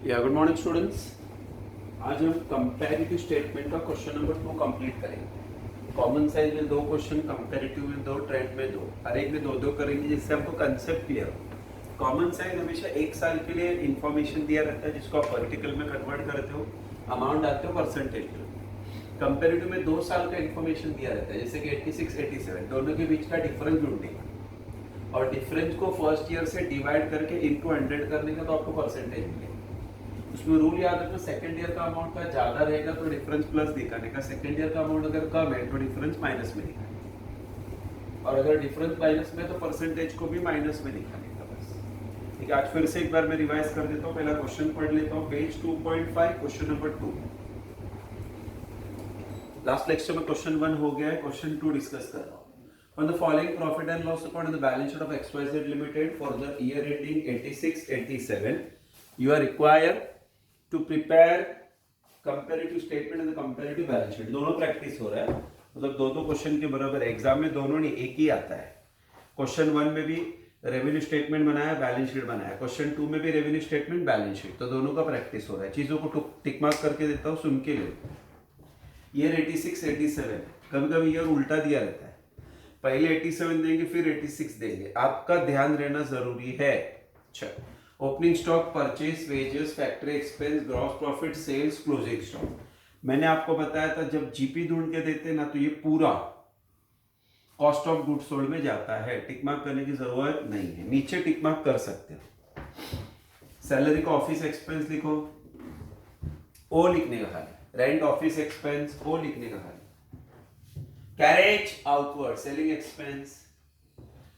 Good morning students. आज हम comparative statement का क्वेश्चन नंबर 2 कंप्लीट करेंगे। कॉमन साइज में 2 क्वेश्चन, कंपैरेटिव में 2, ट्रेंड में 2, हर एक में 2-2 करेंगे जिससे हमको कंसेप्ट क्लियर हो। कॉमन साइज हमेशा 1 साल के लिए इंफॉर्मेशन दिया रहता है जिसको आप वर्टिकल में कन्वर्ट करते हो, अमाउंट डालते हो परसेंटेज में। कंपैरेटिव में 2 साल का इंफॉर्मेशन दिया रहता है, जैसे कि 86, 87 दोनों के बीच का डिफरेंस ढूंढने का, और डिफरेंस को फर्स्ट ईयर से डिवाइड करके इनटू 100 करने का, तो आपको परसेंटेज मिलेगा। उसमें रूल याद रखना, सेकंड ईयर का अमाउंट का ज्यादा रहेगा तो डिफरेंस प्लस दिखाने का, सेकंड ईयर का अमाउंट अगर कम है तो डिफरेंस माइनस में दिखाने का, और अगर डिफरेंस माइनस में तो परसेंटेज को भी माइनस में दिखाने का। बस ठीक है। आज फिर से एक बार मैं रिवाइज कर देता हूँ, पहला क्वेश्चन पढ़ लेता हूँ, page 2.5 question number 2। Last lecture में क्वेश्चन 1 हो गया है, क्वेश्चन 2 डिस्कस कर रहा हूँ। On the following profit and loss account in the balance sheet of XYZ Limited for the year ending 86-87, you are required to prepare comparative statement and the comparative balance sheet। दोनों practice हो रहा है, मतलब दो question के बराबर है। Exam में दोनों नहीं, एक ही आता है। क्वेश्चन 1 में भी रेवेन्यू स्टेटमेंट बनाया, बैलेंस शीट बनाया, क्वेश्चन 2 में भी रेवेन्यू स्टेटमेंट, बैलेंस शीट, तो दोनों का प्रैक्टिस हो रहा है। चीजों को टिक मार्क करके देता हूँ, सुन के ले। ईयर 86-87, कभी कभी ईयर उल्टा दिया रहता है, पहले 87 देंगे फिर 86 देंगे, आपका ध्यान रहना जरूरी है। अच्छा, opening stock, purchase, wages, factory expense, gross profit, sales, closing stock. मैंने आपको बताया था जब जीपी ढूंढ के देते ना तो ये पूरा कॉस्ट ऑफ गुड्स सोल्ड में जाता है, टिक मार्क करने की जरूरत नहीं है, नीचे टिक मार्क कर सकते हो। सैलरी का ऑफिस एक्सपेंस लिखो, ओ लिखने का खाली, रेंट ऑफिस एक्सपेंस, ओ लिखने का खाली, carriage outward selling expense,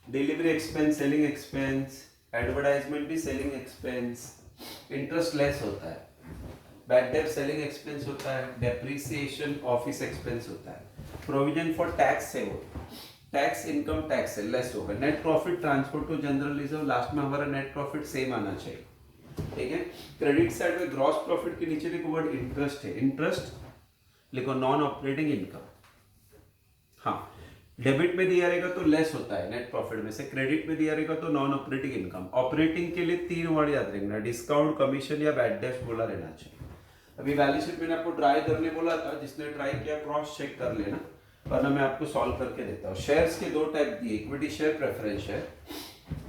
delivery expense selling expense, advertisement भी सेलिंग एक्सपेंस, इंटरेस्ट लेस होता है, बैड डेट सेलिंग एक्सपेंस होता है, डेप्रिसिएशन ऑफिस एक्सपेंस होता है, प्रोविजन फॉर टैक्स है वो, टैक्स इनकम टैक्स है लेस होगा, net profit transfer to general reserve, last में हमारा नेट प्रॉफिट सेम आना चाहिए। ठीक है। क्रेडिट साइड में ग्रॉस प्रॉफिट के नीचे लिखो वर्ड इंटरेस्ट है, इंटरेस्ट लिखो, नॉन ऑपरेटिंग इनकम। हाँ, डेबिट में दिया रहेगा तो लेस होता है नेट प्रॉफिट में से, क्रेडिट में दिया रहेगा तो नॉन ऑपरेटिंग इनकम। ऑपरेटिंग के लिए 3 वर्ड याद रखना, डिस्काउंट, कमीशन या बैड डेट बोला रहना चाहिए। अभी बैलेंस शीट मैंने आपको ट्राई करने बोला था, जिसने ट्राई किया क्रॉस चेक कर लेना, वरना मैं आपको सॉल्व करके देता हूँ। शेयर्स के 2 टाइप दिए, equity share, preference share.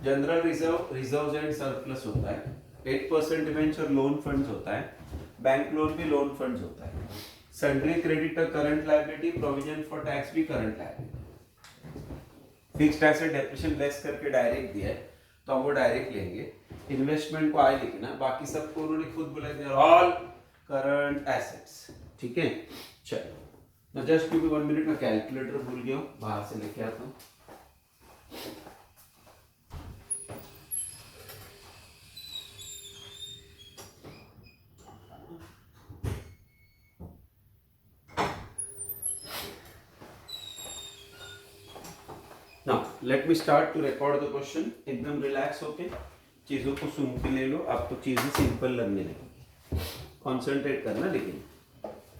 General reserve, reserve and surplus होता है, 8% डिबेंचर लोन फंड्स होता है, बैंक लोन भी लोन फंड्स होता है, sundry creditor current liability, provision for tax भी current liability. Fixed asset depreciation less करके डायरेक्ट दिया है तो हम वो डायरेक्ट लेंगे। इन्वेस्टमेंट को आई लिखना, बाकी सबको उन्होंने खुद बोला दे ऑल करंट एसेट्स। ठीक है, चलो मैं जस्ट क्योंकि 1 मिनट में कैलकुलेटर भूल गया हूँ, बाहर से लेके आता हूँ। Now let me start to record the question। एकदम रिलैक्स होके चीजों को सुन के ले लो, आपको चीजें सिंपल लगने लगेंगी, कॉन्सेंट्रेट करना। लेकिन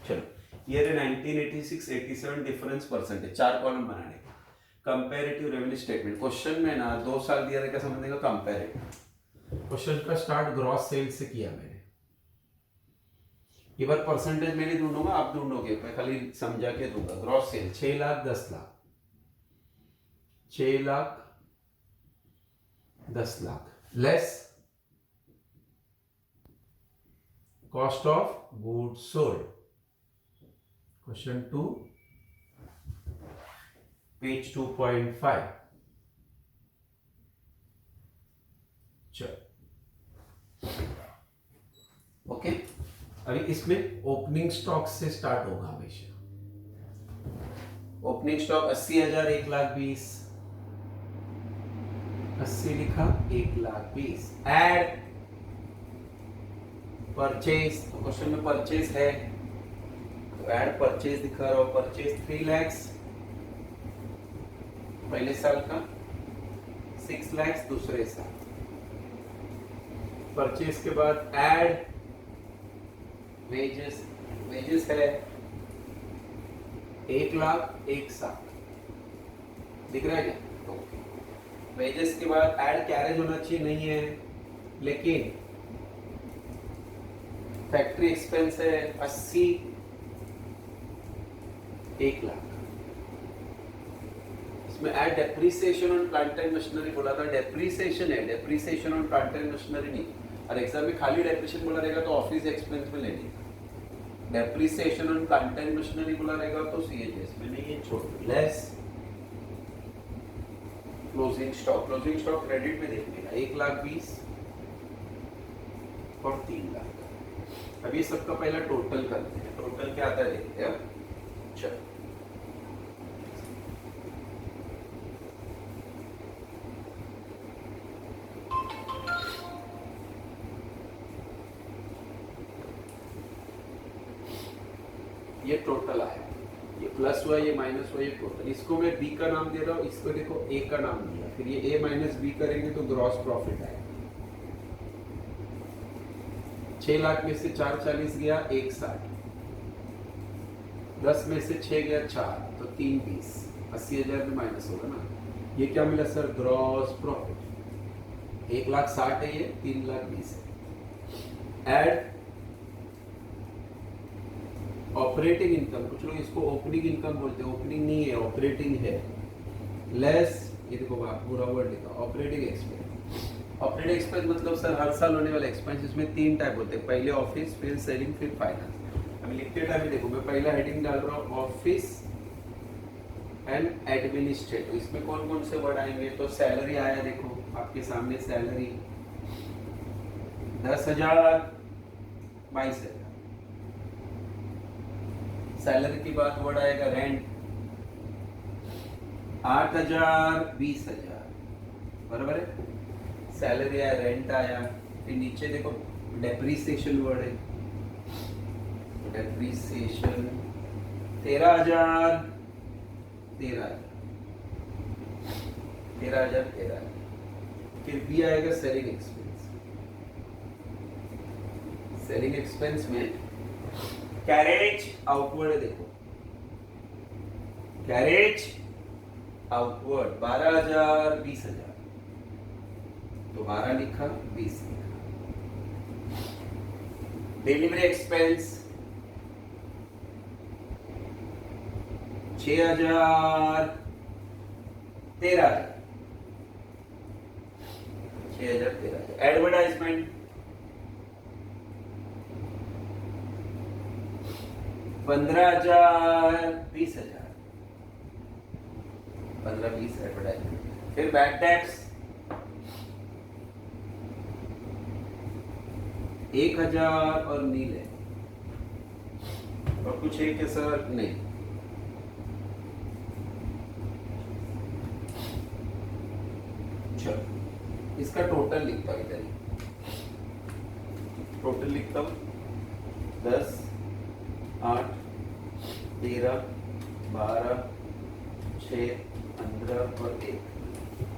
चलो, ईयर 1986-87 डिफरेंस परसेंटेज, 4 कॉलम बनाने का। कंपैरेटिव रेवेन्यू स्टेटमेंट, क्वेश्चन में ना 2 साल दिया रहेगा, समझने का कंपैरेटिव। क्वेश्चन का स्टार्ट ग्रॉस सेल्स से किया मैंने, ये बार परसेंटेज मैं नहीं ढूंढूंगा, आप ढूंढोगे, मैं खाली समझा के दूंगा। Gross sale 6 lakh 10 lakh, 6 lakh 10 lakh less cost of goods sold. Question 2 page 2.5। चलो ओके, अभी इसमें ओपनिंग स्टॉक से स्टार्ट होगा हमेशा। ओपनिंग स्टॉक 80,000, 1,20,000, 80 लिखा, 1,20,000। एड परचेज, तो क्वेश्चन में परचेज है तो एड परचेज दिखा रहा हूं, परचेज 3 लाख पहले साल का, 6 लाख दूसरे साल। परचेज के बाद एड वेजेस, वेजेस है 1 लाख 1 साल, दिख रहा है क्या? वेजेस के बाद ऐड कैरेज होना चाहिए, नहीं है, लेकिन फैक्ट्री एक्सपेंस है 80, 1 लाख। इसमें add depreciation on plant and machinery बोला था, डेप्रिसिएशन है, depreciation on plant and machinery नहीं। और एग्जाम में खाली डेप्रिसिएशन बोला रहेगा तो ऑफिस एक्सपेंस में लेनी, depreciation on plant and machinery बोला रहेगा तो सीएचएस में नहीं, ये छोड़ लेस। क्लोजिंग स्टॉक क्रेडिट में देखिएगा 1,20,000 और 3 लाख। अब ये सबका पहला टोटल करते हैं, टोटल क्या आता है देखते हैं। चलो ये टोटल आया, ये प्लस हुआ, ये माइनस हुआ, ये टोटल। इसको मैं बी का नाम दे रहा हूँ, इसको देखो ए का नाम दिया, फिर ये ए माइनस बी करेंगे तो ग्रॉस प्रॉफिट आएगा। 6 लाख में से 440 गया 160, 10 में से 6 गया 4 तो 320, 80,000 में माइनस होगा ना। ये क्या मिला सर? Gross profit. 1,60,000 है ये, 3,20,000 है। एड ऑपरेटिंग इनकम, कुछ लोग इसको ओपनिंग इनकम बोलते हैं, ओपनिंग नहीं है, ऑपरेटिंग है। लेस, ये देखो पूरा वर्ड लिखा, ऑपरेटिंग एक्सपेंस। ऑपरेटिंग एक्सपेंस मतलब सर हर साल होने वाले एक्सपेंस, इसमें 3 टाइप होते हैं, पहले ऑफिस, फिर सेलिंग, फिर फाइनेंस। अभी लिखते टाइम देखो मैं पहला हेडिंग डाल रहा हूँ ऑफिस एंड एडमिनिस्ट्रेटिव। इसमें कौन कौन से वर्ड आएंगे? तो सैलरी आया, देखो आपके सामने सैलरी 10,000, 22,000। सैलरी की बात वर्ड आएगा रेंट 8,000, 20,000, बराबर है। सैलरी आया, रेंट आया, फिर नीचे देखो डेप्रिसिएशन वर्ड है, डेप्रिसिएशन 13,000, 13,000। फिर बी आएगा सेलिंग एक्सपेंस। सेलिंग एक्सपेंस में कैरेज आउटवर्ड है, देखो कैरेज आउटवर्ड 12,000, 20,000, तो 12 लिखा, 20 लिखा। Delivery expense 6,000, 13,000, 6,000, 13,000। Advertisement 15,000, 20,000, 15-20 advertisement. फिर बैड टैक्स 1,000 और नील है, और कुछ है क्या सर? नहीं। चलो इसका टोटल लिखता हूं, इधर टोटल लिखता हूं 10, 8, 13, 12, 6, 15 और 1,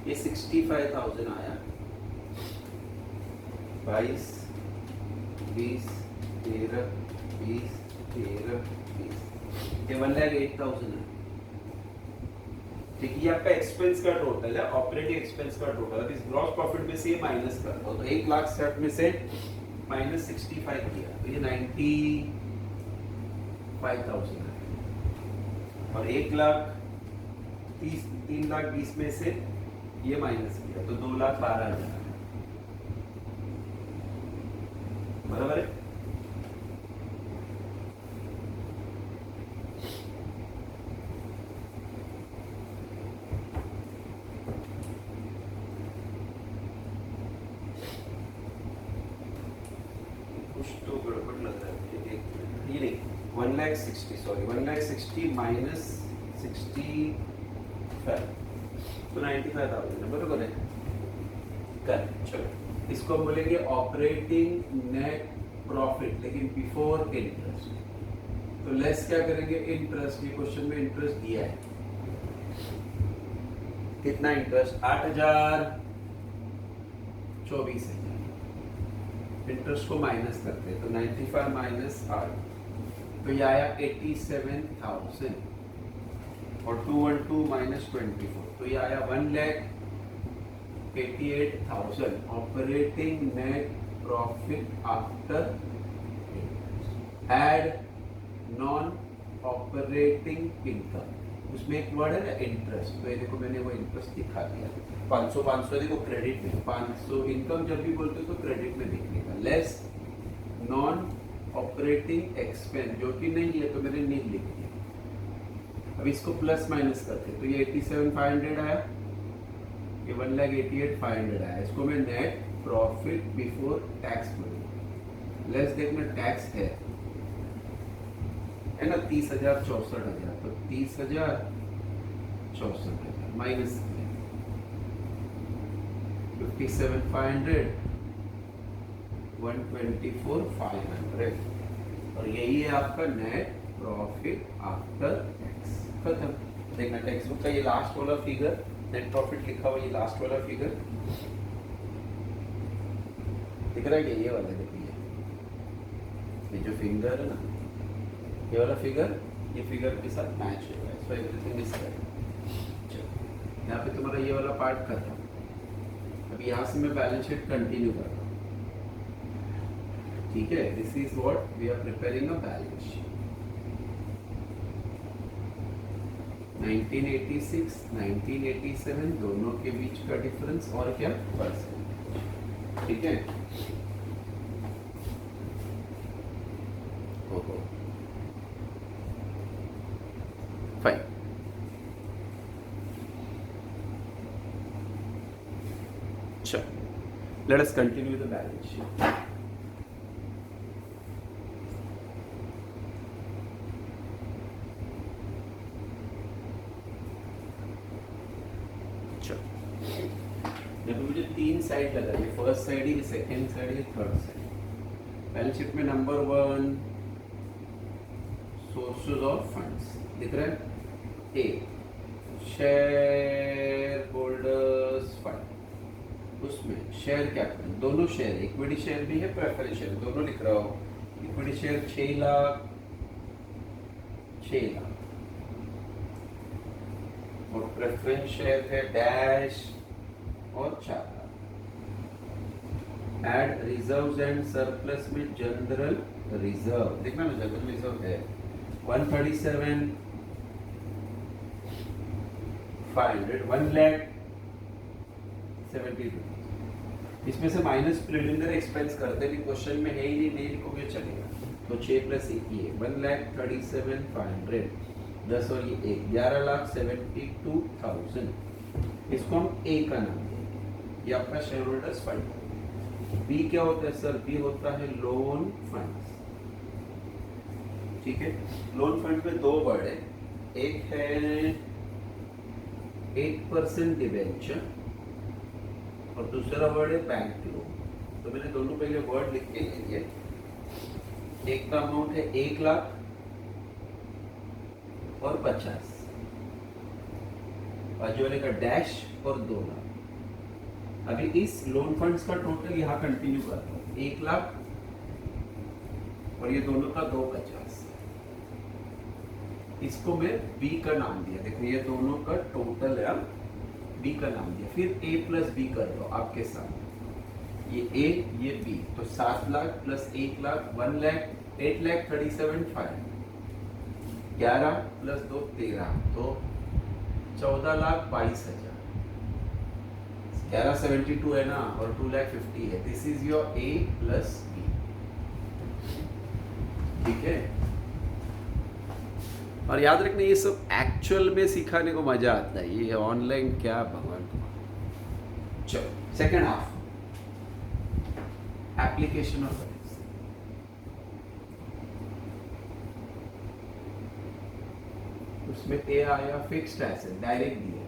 ये 65,000 आया। 22, 20, 13, 20, 13, 20, ये 1,08,000 है। ठीक है, ये आपका एक्सपेंस का टोटल है, ऑपरेटिंग एक्सपेंस का टोटल। अब इस ग्रॉस प्रॉफिट में से ये माइनस करता हूं, तो 1,60,000 में से माइनस 65 किया तो ये 95,000 है। और 1,30,000, 3,20,000 में से ये माइनस किया तो 2,12,000 है, बराबर है। कुछ तो गड़बड़ लग रहा है, ये नहीं 1,60,000 माइनस 65 तो 95,000 है, बराबर है। कर चलो इसको हम बोलेंगे ऑपरेटिंग नेट प्रॉफिट, लेकिन बिफोर इंटरेस्ट। तो लेस क्या करेंगे? इंटरेस्ट। ये क्वेश्चन में इंटरेस्ट दिया है, कितना इंटरेस्ट? 8,000, 24,000। इंटरेस्ट को माइनस करते हैं तो 95 माइनस 8 तो ये आया 87,000, और 212 माइनस 24 तो ये आया 1,88,000 operating net profit after add non operating income, उसमें एक वर्ड है ना इंटरेस्ट, तो ये देखो मैंने वो इंटरेस्ट दिखा दिया। 500 500 देखो क्रेडिट में, 500 इनकम जब भी बोलते हो तो क्रेडिट में लिखने का। लेस नॉन ऑपरेटिंग एक्सपेंस, जो कि नहीं है तो मैंने नहीं लिख दिया। अब इसको प्लस माइनस करते तो ये 87,500 आया, ये 1,88,500 आया। इसको मैं नेट प्रॉफिट बिफोर टैक्स बोलूँ। लेस देखना टैक्स है ना 30,000 64,000, तो 30,000 64,000 माइनस 57,500 124,500, और यही है आपका नेट प्रॉफिट आफ्टर टैक्स। खत्म। देखना टेक्स्ट बुक का ये लास्ट वाला फिगर, नेट प्रॉफिट लिखा हुआ ये लास्ट वाला फिगर दिख रहा है क्या? ये वाला देखिए, ये जो फिंगर है ना, ये वाला फिगर ये फिगर के साथ मैच हो रहा है, सो एवरीथिंग इज करेक्ट। चलो यहाँ पे तुम्हारा ये वाला पार्ट खत्म। अब यहाँ से मैं बैलेंस शीट कंटिन्यू कर रहा हूँ, ठीक है। This is what we are preparing a balance sheet. 1986 1987 दोनों के बीच का डिफरेंस और क्या परसेंट, ठीक है। ओहो फाइन। चलो let us continue the balance sheet. मुझे 3 साइड लगा, ये फर्स्ट साइड है, सेकंड साइड है, थर्ड साइड। बैलेंस शीट में नंबर 1 सोर्सेज ऑफ फंड्स दिख रहा है। ए शेयर होल्डर्स फंड, उसमें शेयर कैपिटल दोनों शेयर, इक्विटी शेयर भी है, प्रेफरेंस शेयर दोनों लिख रहा हूँ। इक्विटी शेयर 6 लाख 6 लाख, और प्रेफरेंस शेयर है डैश और 4 lakh. Add reserves and surplus में जनरल रिजर्व, देखना ना जनरल रिजर्व है 137,500 1,72,000। इसमें से माइनस प्रिलिमिनरी एक्सपेंस करते भी क्वेश्चन में है ही नहीं लिखोगे चलेगा। तो 6 प्लस 1 ये 1,37,500, 10 और ये 11,72,000। इसको हम ए का नाम देंगे, ये आपका शेयर होल्डर्स फंड। बी क्या होता है सर? बी होता है लोन फंड्स, ठीक है। लोन फंड में 2 वर्ड है, एक है 8% डिबेंचर और दूसरा वर्ड है बैंक लोन। तो मैंने दोनों पहले वर्ड लिख के लिए, एक का अमाउंट है 1 लाख और 50, बाजू वाले का डैश और 2 लाख। अभी इस लोन फंड्स का टोटल यहाँ कंटिन्यू करता हूँ, 1 लाख और ये दोनों का 250। इसको मैं बी का नाम दिया, देखो ये दोनों का टोटल है, बी का नाम दिया। फिर ए प्लस बी कर दो आपके सामने, ये ए ये बी, तो 7 लाख प्लस 1 लाख 1 लाख 8,37,500, 11 प्लस 2 13, तो 14,22,000। 1172 है ना, और 2,50,000 है। This is your A plus B, ठीक है। और याद रखना ये सब एक्चुअल में सिखाने को मजा आता है, ये ऑनलाइन क्या भगवान को। चलो सेकेंड हाफ, एप्लीकेशन ऑफ उसमें ए आया फिक्स्ड एसेट, डायरेक्ट दिया।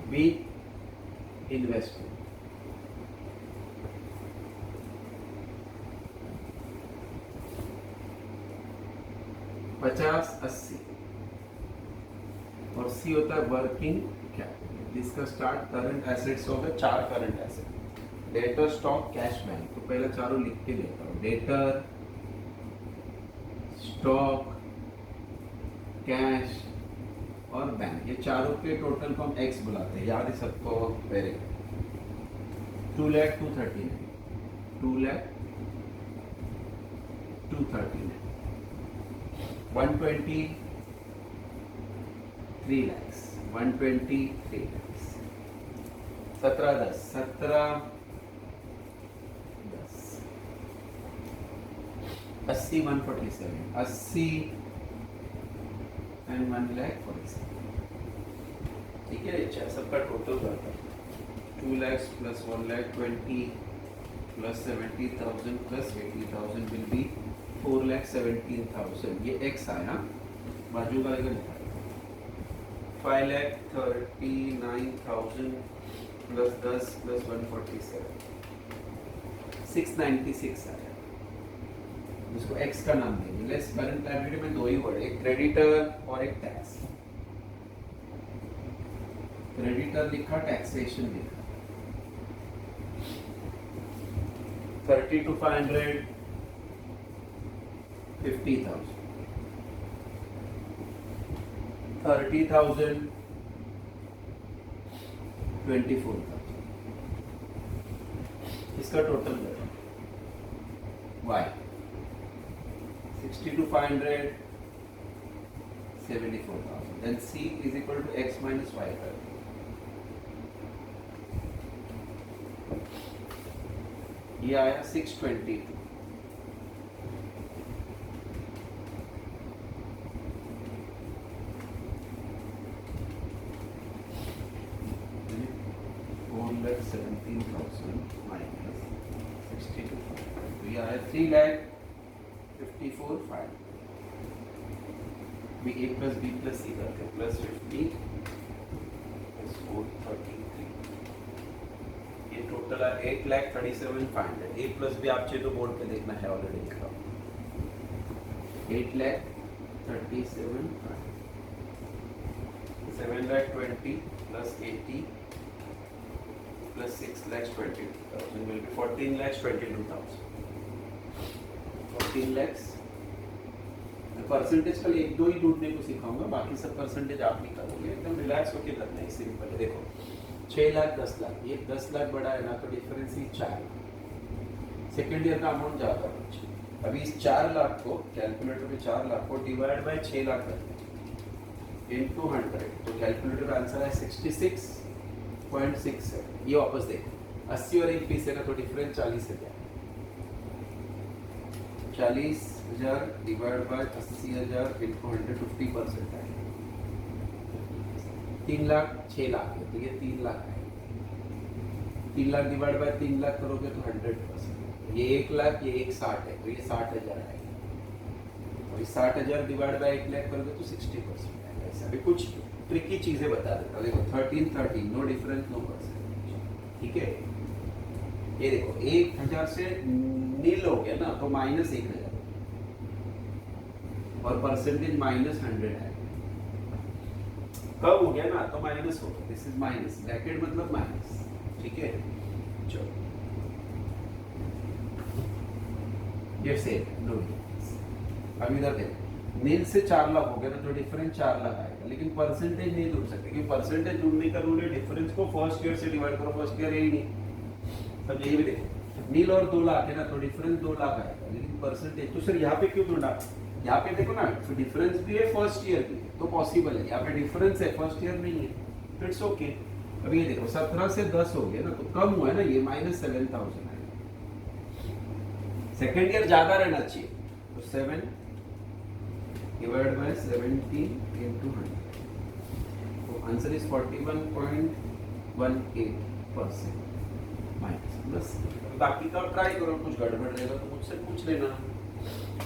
बी इन्वेस्टमेंट, पचास 80, और सी होता है वर्किंग कैपिटल। इसका स्टार्ट करंट एसेट्स हो गए, 4 current asset, debtor stock cash bank. तो पहले चारों लिख के देता हूँ, डेटर स्टॉक, कैश और बैंक, ये चारों के टोटल को हम एक्स बुलाते हैं, याद है सबको? Very good. 2,02,39, 2,02,39, 120, 3 lakhs, 123 lakhs, 17, 10, 17, 10, 80, 147, 80 and 1,47,000, ठीक है? अच्छा, सबका टोटल करता है 2 lakhs plus 1,20,000 plus 70,000 plus 80,000 will be 4,17,000, ये x आया, बाजू का लेकर 5,39,000 plus 10 plus 147, 696 आया, इसको x का नाम देंगे। लेस करंट लायबिलिटी में दो ही वर्ड, एक क्रेडिटर और एक टैक्स। क्रेडिटर लिखा, टैक्सेशन लिखा। 30 to 500, 50,000, 30,000, 24,000, इसका टोटल करो y। 60 to 500, 74,000, then c is equal to x minus y कर। ये आया 622, minus 62, तो ये आया 3,54,500, भी a plus b plus c करके plus 50 plus 433, ये टोटल है 8,37,500। a plus b आप चाहिए तो बोर्ड पे देखना है, ऑलरेडी लिखा 8,37,500, 7,20,000 plus 80 plus 6,22,000 will be 14,22,000, 14 lakhs। Percentage का एक दो ही ढूंढने को सिखाऊंगा, बाकी सब परसेंटेज आप नहीं करोगे, एकदम रिलैक्स होकर करना है, सिंपल है। देखो 6 लाख 10 लाख, ये 10 लाख बड़ा है ना, तो डिफरेंस ही 4 लाख, सेकेंड ईयर का अमाउंट ज़्यादा है। अभी इस 4 लाख को कैलकुलेटर में 4 लाख को डिवाइड बाय 6 लाख करते हैं इनटू 100, तो कैलकुलेटर का आंसर है 66.67। ये वापस देखो 80 और 1 20 है ना, तो डिफरेंस 40,000, 40,000 डिवाइड बाय 80,000 इनटू 100, 50% है, 3 लाख 6 लाख है, तो ये 3 लाख है। 3 लाख डिवाइड बाय 3 लाख करोगे तो 100%, ये 1 लाख, ये 160 है, तो ये 60,000 है, और ये 60,000 डिवाइड बाय 1 लाख करोगे तो 60% है। ऐसा भी कुछ ट्रिकी चीजें बता देता हूँ। देखो 13, नो डिफरेंस नो परसेंटेज, ठीक है? ये देखो 1,000 से नील हो गया ना, तो माइनस 1,000 और परसेंटेज -100 है। कब हो गया ना, तो माइनस हो गया, दिस इज माइनस, ब्रैकेट मतलब माइनस, ठीक है? चलो ये सेम नो डिफरेंस। अब इधर देखो नील से 4 लाख हो गया ना, तो डिफरेंस 4 लाख आएगा, लेकिन परसेंटेज नहीं ढूंढ सकते, क्योंकि परसेंटेज ढूंढने का रूल है डिफरेंस को फर्स्ट ईयर से डिवाइड करो, फर्स्ट ईयर यही नहीं। अब ये भी देखो नील और 2 लाख है ना, तो डिफरेंस 2 लाख आएगा, लेकिन परसेंटेज तो सर यहाँ पे क्यों ढूंढा? यहाँ पे देखो ना, तो डिफरेंस भी है, फर्स्ट ईयर भी है, तो पॉसिबल है। यहाँ पे डिफरेंस है, फर्स्ट ईयर नहीं है, तो इट्स ओके। अब ये देखो 17 से 10 हो गया ना, तो कम हुआ है ना, ये -7,000 आएगा। सेकेंड ईयर ज्यादा रहना चाहिए, तो 7 डिवाइड बाय 17 into 100, तो आंसर इज 41.18% माइनस। बस बाकी का ट्राई करो, कुछ गड़बड़ रहेगा तो मुझसे पूछ लेना।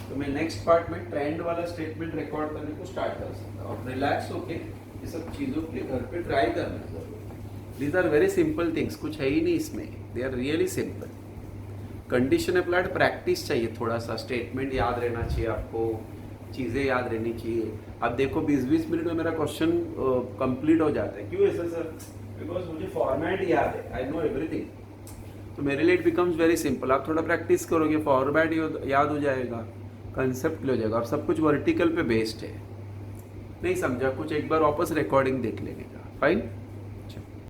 तो मैं नेक्स्ट पार्ट में ट्रेंड वाला स्टेटमेंट रिकॉर्ड करने को स्टार्ट कर सकता हूँ, और रिलैक्स होके ये सब चीज़ों के घर पे ट्राई करना जरूर। These are very simple things, कुछ है ही नहीं इसमें, they are really simple. Condition applied practice चाहिए, थोड़ा सा स्टेटमेंट याद रहना चाहिए आपको, चीज़ें याद रहनी चाहिए। अब देखो 20-20 मिनट में मेरा क्वेश्चन कंप्लीट हो जाता है, क्यों ऐसा सर? बिकॉज मुझे फॉर्मेट याद है, आई नो एवरीथिंग, तो मेरे लिए इट बिकम्स वेरी सिंपल। आप थोड़ा प्रैक्टिस करोगे, फॉर्मेट याद हो जाएगा, कंसेप्ट क्लियर हो जाएगा। अब सब कुछ वर्टिकल पे बेस्ड है, नहीं समझा कुछ एक बार वापस रिकॉर्डिंग देख लेने का। फाइन।